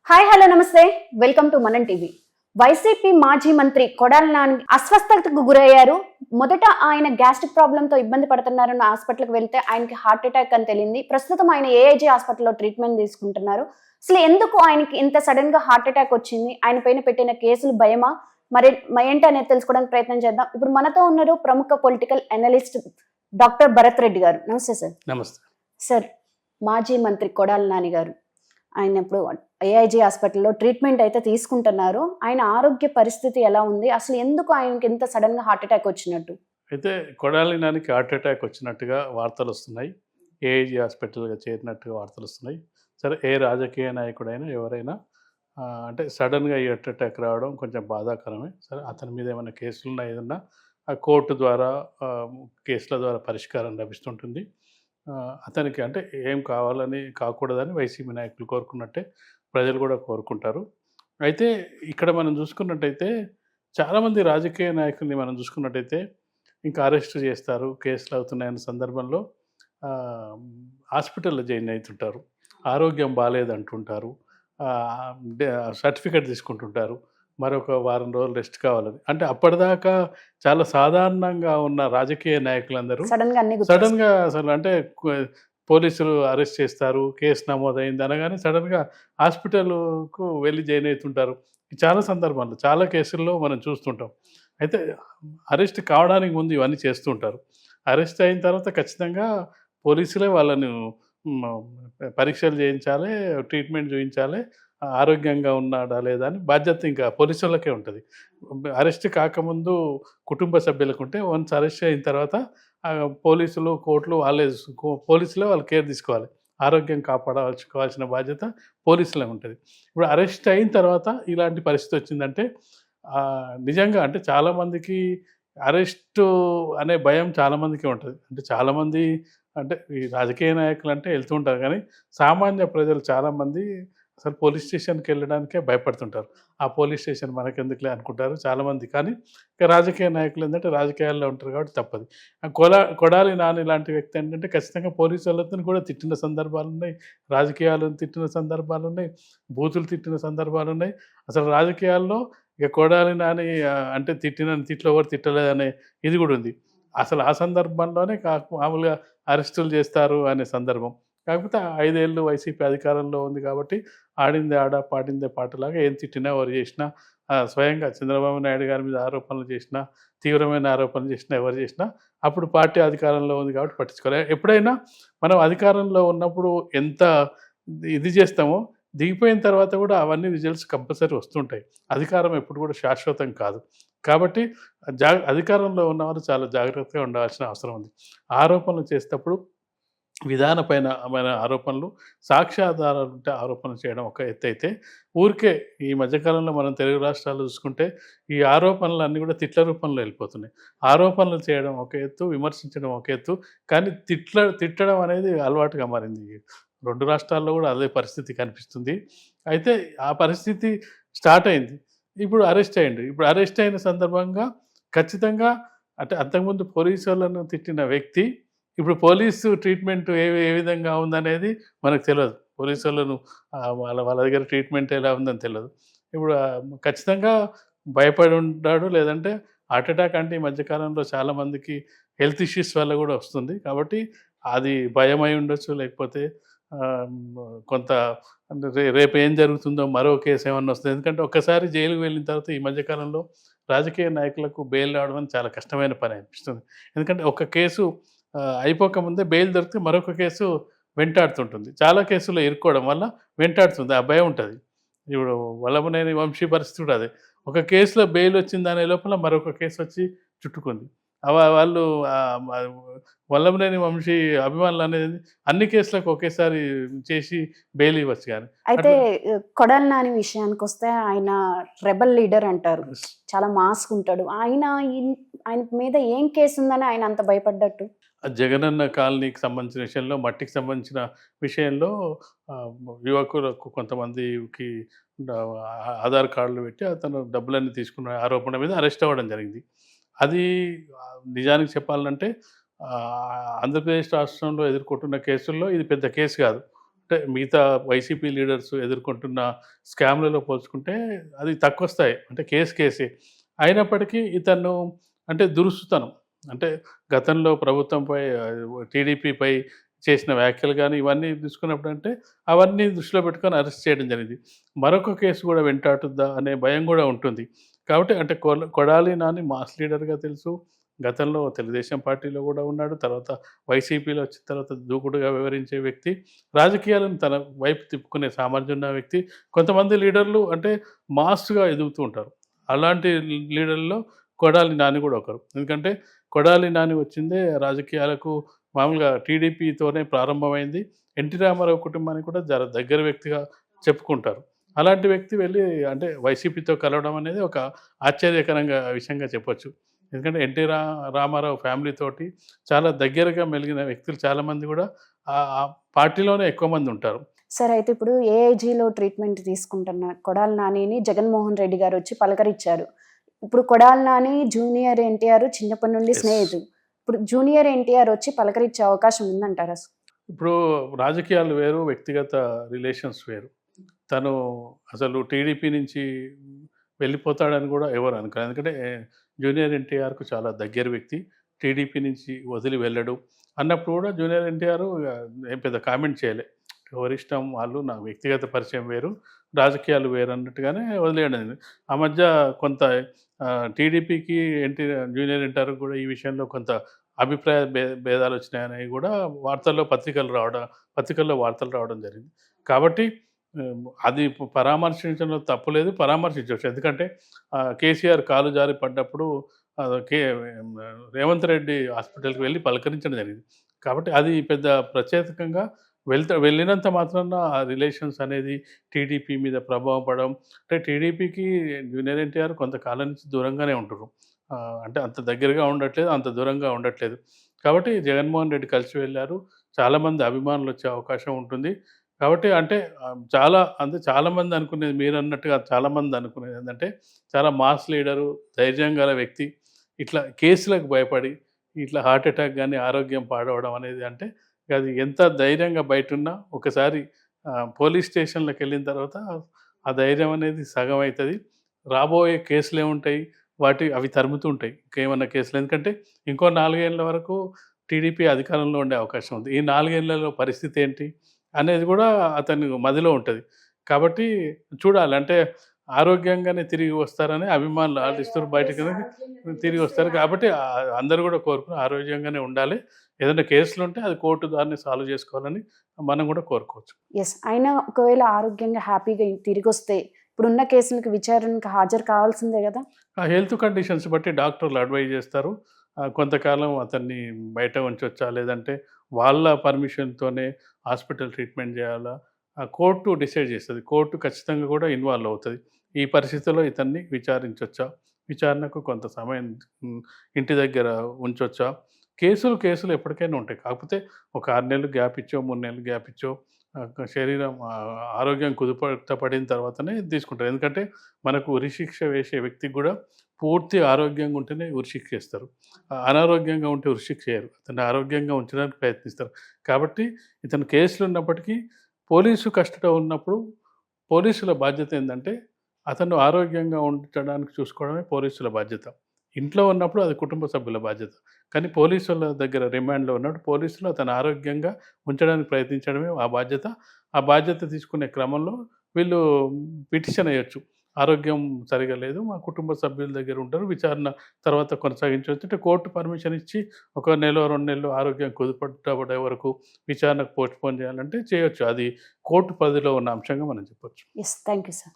Hi hello నమస్తే welcome to మనం TV. YCP మాజీ మంత్రి కొడాలి నాని అస్వస్థతకు గురయ్యారు. మొదట ఆయన గ్యాస్ట్రిక్ ప్రాబ్లంతో ఇబ్బంది పడుతున్నారన్న హాస్పిటల్కి వెళ్తే ఆయనకి హార్ట్ అటాక్ అని తెలియంది. ప్రస్తుతం ఆయన ఏఐజీ హాస్పిటల్లో ట్రీట్మెంట్ తీసుకుంటున్నారు. అసలు ఎందుకు ఆయనకి ఇంత సడన్ గా హార్ట్ అటాక్ వచ్చింది? ఆయన పైన పెట్టిన కేసులు భయమా మరి ఏంటి అనేది తెలుసుకోవడానికి ప్రయత్నం చేద్దాం. ఇప్పుడు మనతో ఉన్నారు ప్రముఖ political analyst doctor Bharat Reddy గారు. నమస్తే సార్. నమస్తే సార్, మాజీ మంత్రి కొడాలి నాని గారు ఆయన ఇప్పుడు ఏఐజీ హాస్పిటల్లో ట్రీట్మెంట్ అయితే తీసుకుంటున్నారు. ఆయన ఆరోగ్య పరిస్థితి ఎలా ఉంది? అసలు ఎందుకు ఆయనకి ఇంత సడన్ గా హార్ట్ అటాక్ వచ్చినట్టు? అయితే కొడాలి నానికి హార్ట్ అటాక్ వచ్చినట్టుగా వార్తలు వస్తున్నాయి. ఏఐజీ హాస్పిటల్గా చేరినట్టుగా వార్తలు వస్తున్నాయి. సరే, ఏ రాజకీయ నాయకుడైనా ఎవరైనా అంటే సడన్గా ఈ హార్ట్ అటాక్ రావడం కొంచెం బాధాకరమే. సరే, అతని మీద ఏమైనా కేసులున్నా ఏదన్నా ఆ కోర్టు ద్వారా కేసుల ద్వారా పరిష్కారం లభిస్తుంటుంది. అతనికి అంటే ఏం కావాలని కాకూడదని వైసీపీ నాయకులు కోరుకున్నట్టే ప్రజలు కూడా కోరుకుంటారు. అయితే ఇక్కడ మనం చూసుకున్నట్టయితే చాలామంది రాజకీయ నాయకుల్ని మనం చూసుకున్నట్టయితే ఇంకా అరెస్ట్ చేస్తారు, కేసులు అవుతున్నాయన్న సందర్భంలో హాస్పిటల్లో జాయిన్ అవుతుంటారు, ఆరోగ్యం బాగాలేదంటుంటారు, సర్టిఫికేట్ తీసుకుంటుంటారు, మరొక వారం రోజులు రెస్ట్ కావాలని. అంటే అప్పటిదాకా చాలా సాధారణంగా ఉన్న రాజకీయ నాయకులందరూ సడన్గా అసలు అంటే పోలీసులు అరెస్ట్ చేస్తారు, కేసు నమోదైంది అనగానే సడన్గా హాస్పిటల్కు వెళ్ళి జాయిన్ అవుతుంటారు. చాలా సందర్భాల్లో చాలా కేసుల్లో మనం చూస్తుంటాం. అయితే అరెస్ట్ కావడానికి ముందు ఇవన్నీ చేస్తుంటారు. అరెస్ట్ అయిన తర్వాత ఖచ్చితంగా పోలీసులే వాళ్ళను పరీక్షలు చేయించాలి, ట్రీట్మెంట్ చూపించాలి, ఆరోగ్యంగా ఉన్నాడా లేదా అని బాధ్యత ఇంకా పోలీసులకే ఉంటుంది. అరెస్ట్ కాకముందు కుటుంబ సభ్యులకు ఉంటే వన్స్ అరెస్ట్ అయిన తర్వాత పోలీసులు కోర్టులు పోలీసులే వాళ్ళు కేర్ తీసుకోవాలి. ఆరోగ్యం కాపాడాల్సిన బాధ్యత పోలీసులే ఉంటుంది. ఇప్పుడు అరెస్ట్ అయిన తర్వాత ఇలాంటి పరిస్థితి వచ్చిందంటే నిజంగా అంటే చాలామందికి అరెస్టు అనే భయం చాలామందికి ఉంటుంది. అంటే చాలామంది అంటే ఈ రాజకీయ నాయకులు అంటే వెళ్తూ ఉంటారు, కానీ సామాన్య ప్రజలు చాలామంది అసలు పోలీస్ స్టేషన్కి వెళ్ళడానికే భయపడుతుంటారు. ఆ పోలీస్ స్టేషన్ మనకెందుకులే అనుకుంటారు చాలామంది. కానీ ఇక రాజకీయ నాయకులు ఏంటంటే రాజకీయాల్లో ఉంటారు కాబట్టి తప్పదు. కొడాలి నాని లాంటి వ్యక్తి ఏంటంటే ఖచ్చితంగా పోలీసు వాళ్ళతో కూడా తిట్టిన సందర్భాలు ఉన్నాయి, రాజకీయాలను తిట్టిన సందర్భాలు ఉన్నాయి, బూతులు తిట్టిన సందర్భాలు ఉన్నాయి. అసలు రాజకీయాల్లో ఇక కొడాలి నాని అంటే తిట్లు ఎవరు తిట్టలేదనే ఇది కూడా ఉంది. అసలు ఆ సందర్భంలోనే మామూలుగా అరెస్టులు చేస్తారు అనే సందర్భం. కాకపోతే 5 ఏళ్ళు వైసీపీ అధికారంలో ఉంది కాబట్టి ఆడిందే ఆడ పాడిందే పాటలాగా ఏం తిట్టినా ఎవరు చేసినా స్వయంగా చంద్రబాబు నాయుడు గారి మీద ఆరోపణలు చేసినా, తీవ్రమైన ఆరోపణలు చేసినా, ఎవరు చేసినా అప్పుడు పార్టీ అధికారంలో ఉంది కాబట్టి పట్టించుకోలేదు. ఎప్పుడైనా మనం అధికారంలో ఉన్నప్పుడు ఎంత ఇది చేస్తామో దిగిపోయిన తర్వాత కూడా అవన్నీ రిజల్ట్స్ కంపల్సరీ వస్తుంటాయి. అధికారం ఎప్పుడు కూడా శాశ్వతం కాదు. కాబట్టి అధికారంలో ఉన్నవారు చాలా జాగ్రత్తగా ఉండాల్సిన అవసరం ఉంది. ఆరోపణలు చేసేటప్పుడు విధానపైన ఆరోపణలు, సాక్ష్యాధారాలు ఉంటే ఆరోపణలు చేయడం ఒక ఎత్తు అయితే, ఊరికే ఈ మధ్యకాలంలో మనం తెలుగు రాష్ట్రాల్లో చూసుకుంటే ఈ ఆరోపణలన్నీ కూడా తిట్ల రూపంలో వెళ్ళిపోతున్నాయి. ఆరోపణలు చేయడం ఒక ఎత్తు, విమర్శించడం ఒక ఎత్తు, కానీ తిట్టడం అనేది అలవాటుగా మారింది. 2 రాష్ట్రాల్లో కూడా అదే పరిస్థితి కనిపిస్తుంది. అయితే ఆ పరిస్థితి స్టార్ట్ అయింది. ఇప్పుడు అరెస్ట్ అయ్యిండు. ఇప్పుడు అరెస్ట్ అయిన సందర్భంగా ఖచ్చితంగా అంటే అంతకుముందు పోలీసు వాళ్ళను తిట్టిన వ్యక్తి ఇప్పుడు పోలీసు ట్రీట్మెంట్ ఏ విధంగా ఉందనేది మనకు తెలియదు. పోలీసు వాళ్ళను వాళ్ళ దగ్గర ట్రీట్మెంట్ ఎలా ఉందని తెలియదు. ఇప్పుడు ఖచ్చితంగా భయపడి ఉంటాడు, లేదంటే హార్ట్ అటాక్ అంటే ఈ మధ్యకాలంలో చాలామందికి హెల్త్ ఇష్యూస్ వల్ల కూడా వస్తుంది. కాబట్టి అది భయమై ఉండొచ్చు, లేకపోతే కొంత రేపు ఏం జరుగుతుందో మరో కేసు ఏమన్నా వస్తుంది. ఎందుకంటే ఒక్కసారి జైలుకు వెళ్ళిన తర్వాత ఈ మధ్యకాలంలో రాజకీయ నాయకులకు బెయిల్ రావడం చాలా కష్టమైన పని అనిపిస్తుంది. ఎందుకంటే ఒక కేసు అయిపోకముందే బెయిల్ దొరికితే మరొక కేసు వెంటాడుతుంటుంది. చాలా కేసుల్లో ఇరుక్కోవడం వల్ల వెంటాడుతుంది, ఆ భయం ఉంటుంది. ఇప్పుడు వల్లభనేని వంశీ పరిస్థితి కూడా అదే. ఒక కేసులో బెయిల్ వచ్చిందనే లోపల మరొక కేసు వచ్చి చుట్టుకుంది. వాళ్ళు వల్లభనేని వంశీ అభిమానులు అనేది అన్ని కేసులకు ఒకేసారి చేసి బెయిల్ ఇవ్వచ్చు. కానీ అయితే కొడాలి నాని విషయానికి వస్తే ఆయన రెబల్ లీడర్ అంటారు, చాలా మాస్క్ ఉంటాడు. ఆయన మీద ఏం కేసు ఉందని ఆయన అంత భయపడ్డట్టు? జగనన్న కాలనీకి సంబంధించిన విషయంలో, మట్టికి సంబంధించిన విషయంలో యువకులకు కొంతమందికి ఆధార్ కార్డులు పెట్టి అతను డబ్బులన్నీ తీసుకున్న ఆరోపణ మీద అరెస్ట్ అవ్వడం జరిగింది. అది నిజానికి చెప్పాలంటే ఆంధ్రప్రదేశ్ రాష్ట్రంలో ఎదుర్కొంటున్న కేసుల్లో ఇది పెద్ద కేసు కాదు. అంటే మిగతా వైసీపీ లీడర్స్ ఎదుర్కొంటున్న స్కామ్లలో పోల్చుకుంటే అది తక్కువ స్థాయి, అంటే కేసే. అయినప్పటికీ ఇతను అంటే దురుసుతనం, అంటే గతంలో ప్రభుత్వంపై టీడీపీపై చేసిన వ్యాఖ్యలు కానీ ఇవన్నీ తీసుకున్నప్పుడు అంటే అవన్నీ దృష్టిలో పెట్టుకొని అరెస్ట్ చేయడం జరిగింది. మరొక కేసు కూడా వెంటాడుతుందా అనే భయం కూడా ఉంటుంది. కాబట్టి అంటే కొడాలి నాని మాస్ లీడర్గా తెలుసు. గతంలో తెలుగుదేశం పార్టీలో కూడా ఉన్నాడు. తర్వాత వైసీపీలో వచ్చిన తర్వాత దూకుడుగా వ్యవహరించే వ్యక్తి. రాజకీయాలను తన వైపు తిప్పుకునే సామర్థ్యం ఉన్న వ్యక్తి. కొంతమంది లీడర్లు అంటే మాస్‌గా ఎదుగుతూ ఉంటారు. అలాంటి లీడర్‌లో కొడాలి నాని కూడా ఒకరు. ఎందుకంటే కొడాలి నాని వచ్చిందే రాజకీయాలకు మామూలుగా టీడీపీతోనే ప్రారంభమైంది. ఎన్టీ రామారావు కుటుంబానికి కూడా దగ్గర వ్యక్తిగా చెప్పుకుంటారు. అలాంటి వ్యక్తి వెళ్ళి అంటే వైసీపీతో కలవడం అనేది ఒక ఆశ్చర్యకరంగా విషయంగా చెప్పొచ్చు. ఎందుకంటే రామారావు ఫ్యామిలీ తోటి చాలా దగ్గరగా మెలిగిన వ్యక్తులు చాలామంది కూడా ఆ పార్టీలోనే ఎక్కువ మంది ఉంటారు. సరే, అయితే ఇప్పుడు ఏఐజీలో ట్రీట్మెంట్ తీసుకుంటున్న కొడాలి నానిని జగన్మోహన్ రెడ్డి గారు వచ్చి పలకరించారు. ఇప్పుడు కొడాలి నాని జూనియర్ ఎన్టీఆర్ చిన్నప్పటి నుండి స్నేహితులు. ఇప్పుడు జూనియర్ ఎన్టీఆర్ వచ్చి పలకరించే అవకాశం ఉందంటారా? ఇప్పుడు రాజకీయాలు వేరు, వ్యక్తిగత రిలేషన్స్ వేరు. తను అసలు టీడీపీ నుంచి వెళ్ళిపోతాడని కూడా ఎవరు అనుకోలేదు. ఎందుకంటే జూనియర్ ఎన్టీఆర్కు చాలా దగ్గర వ్యక్తి. టీడీపీ నుంచి వదిలి వెళ్ళడు అన్నప్పుడు కూడా జూనియర్ ఎన్టీఆర్ ఏం పెద్ద కామెంట్ చేయలే. ఎవరిష్టం వాళ్ళు, నా వ్యక్తిగత పరిచయం వేరు, రాజకీయాలు వేరు అన్నట్టుగానే వదిలేయడం. ఆ మధ్య కొంత టీడీపీకి జూనియర్ ఎన్టీఆర్ కూడా ఈ విషయంలో కొంత అభిప్రాయ భేదాలు వచ్చినాయని కూడా పత్రికల్లో వార్తలు రావడం జరిగింది. కాబట్టి అది పరామర్శించడంలో తప్పులేదు, పరామర్శించవచ్చు. ఎందుకంటే కేసీఆర్ కాలు జారి పడ్డప్పుడు రేవంత్ రెడ్డి హాస్పిటల్కి వెళ్ళి పలకరించడం జరిగింది. కాబట్టి అది పెద్ద ప్రత్యేకంగా వెళ్ళినంత మాత్రాన ఆ రిలేషన్స్ అనేది టీడీపీ మీద ప్రభావం పడడం, అంటే టీడీపీకి జూనియర్ ఎన్టీఆర్ కొంతకాలం నుంచి దూరంగానే ఉంటున్నారు. అంటే అంత దగ్గరగా ఉండట్లేదు, అంత దూరంగా ఉండట్లేదు. కాబట్టి జగన్మోహన్ రెడ్డి కలిసి వెళ్ళారు. చాలామంది అభిమానులు వచ్చే అవకాశం ఉంటుంది. కాబట్టి అంటే చాలామంది అనుకునేది, మీరన్నట్టుగా చాలామంది అనుకునేది ఏంటంటే చాలా మాస్ లీడరు, ధైర్యం గల వ్యక్తి ఇట్లా కేసులకు భయపడి ఇట్లా హార్ట్ అటాక్ కానీ ఆరోగ్యం పాడవడం అనేది, అంటే అది ఎంత ధైర్యంగా బయటున్నా ఒకసారి పోలీస్ స్టేషన్లకు వెళ్ళిన తర్వాత ఆ ధైర్యం అనేది సగం అవుతుంది. రాబోయే కేసులు ఏముంటాయి, అవి తరుముతూ ఉంటాయి ఇంకేమన్నా కేసులు. ఎందుకంటే ఇంకో 4 ఏళ్ళ వరకు టీడీపీ అధికారంలో ఉండే అవకాశం ఉంది. ఈ 4 ఏళ్లలో పరిస్థితి ఏంటి అనేది కూడా అతని మదిలో ఉంటుంది. కాబట్టి చూడాలి, అంటే ఆరోగ్యంగానే తిరిగి వస్తారని అభిమానులు ఆశిస్తారు, బయటకు తిరిగి వస్తారు. కాబట్టి అందరూ కూడా కోరుకుని ఆరోగ్యంగానే ఉండాలి. ఏదైనా కేసులు ఉంటే అది కోర్టు దాన్ని సాల్వ్ చేసుకోవాలని మనం కూడా కోరుకోవచ్చు. అయినా ఒకవేళ ఆరోగ్యంగా హ్యాపీగా తిరిగి వస్తే ఇప్పుడున్న కేసులకు విచారణకు హాజరు కావాల్సిందే కదా. హెల్త్ కండిషన్స్ బట్టి డాక్టర్లు అడ్వైజ్ చేస్తారు. కొంతకాలం అతన్ని బయట ఉంచొచ్చా, లేదంటే వాళ్ళ పర్మిషన్తోనే హాస్పిటల్ ట్రీట్మెంట్ చేయాలా, కోర్టు డిసైడ్ చేస్తుంది. కోర్టు ఖచ్చితంగా కూడా ఇన్వాల్వ్ అవుతుంది. ఈ పరిస్థితుల్లో ఇతన్ని విచారించొచ్చా, విచారణకు కొంత సమయం ఇంటి దగ్గర ఉంచొచ్చా. కేసులు ఎప్పటికైనా ఉంటాయి. కాకపోతే ఒక 6 నెలలు గ్యాప్ ఇచ్చో, 3 నెలలు గ్యాప్ ఇచ్చో శరీరం ఆరోగ్యం కుదుపడిన తర్వాతనే తీసుకుంటారు. ఎందుకంటే మనకు ఉరిశిక్ష వేసే వ్యక్తికి కూడా పూర్తి ఆరోగ్యంగా ఉంటేనే ఉరిశిక్ష వేస్తారు. అనారోగ్యంగా ఉంటే ఉరిశిక్ష చేయరు. అతన్ని ఆరోగ్యంగా ఉంచడానికి ప్రయత్నిస్తారు. కాబట్టి ఇతను కేసులు ఉన్నప్పటికీ పోలీసు కస్టడీలో ఉన్నప్పుడు పోలీసుల బాధ్యత ఏంటంటే అతను ఆరోగ్యంగా ఉంచడానికి చూసుకోవడమే పోలీసుల బాధ్యత. ఇంట్లో ఉన్నప్పుడు అది కుటుంబ సభ్యుల బాధ్యత. కానీ పోలీసుల దగ్గర రిమాండ్లో ఉన్నప్పుడు పోలీసులు అతను ఆరోగ్యంగా ఉంచడానికి ప్రయత్నించడమే ఆ బాధ్యత. ఆ బాధ్యత తీసుకునే క్రమంలో వీళ్ళు పిటిషన్ వేయొచ్చు. ఆరోగ్యం సరిగా లేదు, మా కుటుంబ సభ్యుల దగ్గర ఉంటారు, విచారణ తర్వాత కొనసాగించవచ్చు. అంటే కోర్టు పర్మిషన్ ఇచ్చి 1 నెల 2 నెలలు ఆరోగ్యం కుదుపడే వరకు విచారణకు పోస్ట్‌పోన్ చేయాలంటే చేయొచ్చు. అది కోర్టు పరిధిలో ఉన్న అంశంగా మనం చెప్పొచ్చు. Thank you sir.